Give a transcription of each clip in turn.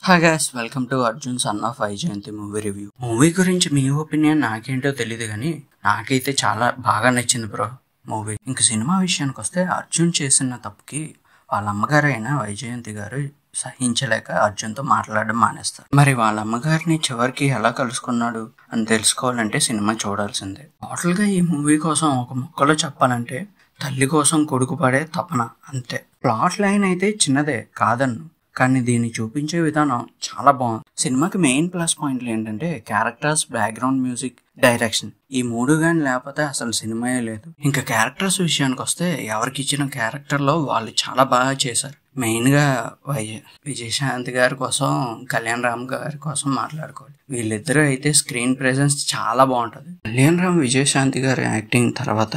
Hi guys, welcome to Arjun son of Vyjayanthi movie review. Movie గురించి మీ opinion నాకేంటో తెలియదు కానీ నాకైతే చాలా బాగా నచ్చింది బ్రో మూవీ. ఇంక సినిమా విషయానికి వస్తే అర్జున్ చేసిన తప్పుకి వాళ్ళ అమ్మగారైన వైజయంతి గారు సహించలేక అర్జున్తో మాట్లాడడం మానేస్తారు. మరి వాళ్ళ అమ్మగారిని చివరికి ఎలా కలుసుకున్నాడు అని తెలుసుకోవాలంటే సినిమా చూడాల్సిందే. టోటల్గా ఈ మూవీ కోసం ఒక ముక్కలో చెప్పాలంటే తల్లి కోసం కొడుకు పడే తపన అంతే. ప్లాట్ లైన్ అయితే చిన్నదే కాదన్ను, కానీ దీన్ని చూపించే విధానం చాలా బాగుంది. సినిమాకి మెయిన్ ప్లస్ పాయింట్లు ఏంటంటే క్యారెక్టర్స్, బ్యాక్గ్రౌండ్ మ్యూజిక్, డైరెక్షన్. ఈ మూడు కానీ లేకపోతే అసలు సినిమాయే లేదు. ఇంకా క్యారెక్టర్స్ విషయానికి వస్తే ఎవరికి ఇచ్చిన క్యారెక్టర్లో వాళ్ళు చాలా బాగా చేశారు. మెయిన్గా విజయశాంతి గారి కోసం, కళ్యాణ్ రామ్ గారి కోసం మాట్లాడుకోవాలి. వీళ్ళిద్దరూ అయితే స్క్రీన్ ప్రెజెన్స్ చాలా బాగుంటుంది. కళ్యాణ్ రామ్, విజయశాంతి గారి యాక్టింగ్ తర్వాత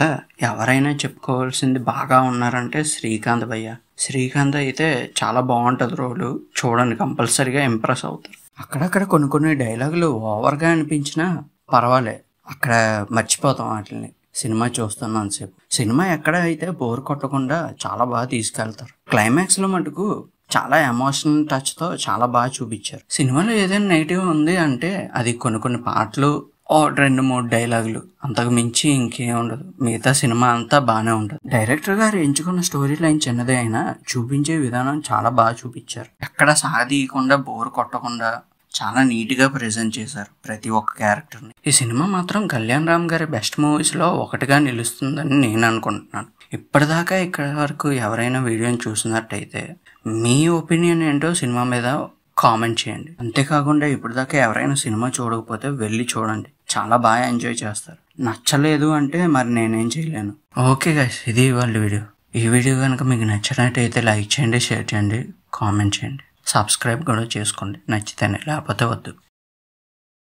ఎవరైనా చెప్పుకోవాల్సింది బాగా ఉన్నారంటే శ్రీకాంత్ భయ్య. శ్రీకాంత్ అయితే చాలా బాగుంటుంది రోలు, చూడండి కంపల్సరీగా ఇంప్రెస్ అవుతారు. అక్కడక్కడ కొన్ని డైలాగులు ఓవర్గా అనిపించినా పర్వాలే, అక్కడ మర్చిపోతాం వాటిని సినిమా చూస్తున్నాను సేపు. సినిమా ఎక్కడ అయితే బోర్ కొట్టకుండా చాలా బాగా తీసుకెళ్తారు. క్లైమాక్స్ లో మటుకు చాలా ఎమోషనల్ టచ్ తో చాలా బాగా చూపించారు. సినిమాలో ఏదైనా నెగిటివ్ ఉంది అంటే అది కొన్ని పాటలు, 2-3 డైలాగులు, అంతకు మించి ఇంకేం ఉండదు. మిగతా సినిమా అంతా బాగానే ఉంటుంది. డైరెక్టర్ గారు ఎంచుకున్న స్టోరీ లైన్ చిన్నదే అయినా చూపించే విధానం చాలా బాగా చూపించారు. ఎక్కడ సాగదీయకుండా, బోర్ కొట్టకుండా చాలా నీట్గా ప్రెజెంట్ చేశారు ప్రతి ఒక్క క్యారెక్టర్ని. ఈ సినిమా మాత్రం కళ్యాణ్ రామ్ గారి బెస్ట్ మూవీస్లో ఒకటిగా నిలుస్తుందని నేను అనుకుంటున్నాను. ఇప్పటిదాకా ఇక్కడ వరకు ఎవరైనా వీడియోని చూసినట్టయితే మీ ఒపీనియన్ ఏంటో సినిమా మీద కామెంట్ చేయండి. అంతేకాకుండా ఇప్పటిదాకా ఎవరైనా సినిమా చూడకపోతే వెళ్ళి చూడండి, చాలా బాగా ఎంజాయ్ చేస్తారు. నచ్చలేదు అంటే మరి నేనేం చేయలేను. ఓకే గైస్, ఇది ఇవాళ వీడియో. ఈ వీడియో కనుక మీకు నచ్చినట్టయితే లైక్ చేయండి, షేర్ చేయండి, కామెంట్ చేయండి, సబ్స్క్రైబ్ కూడా చేసుకోండి నచ్చితేనే, లేకపోతే వద్దు.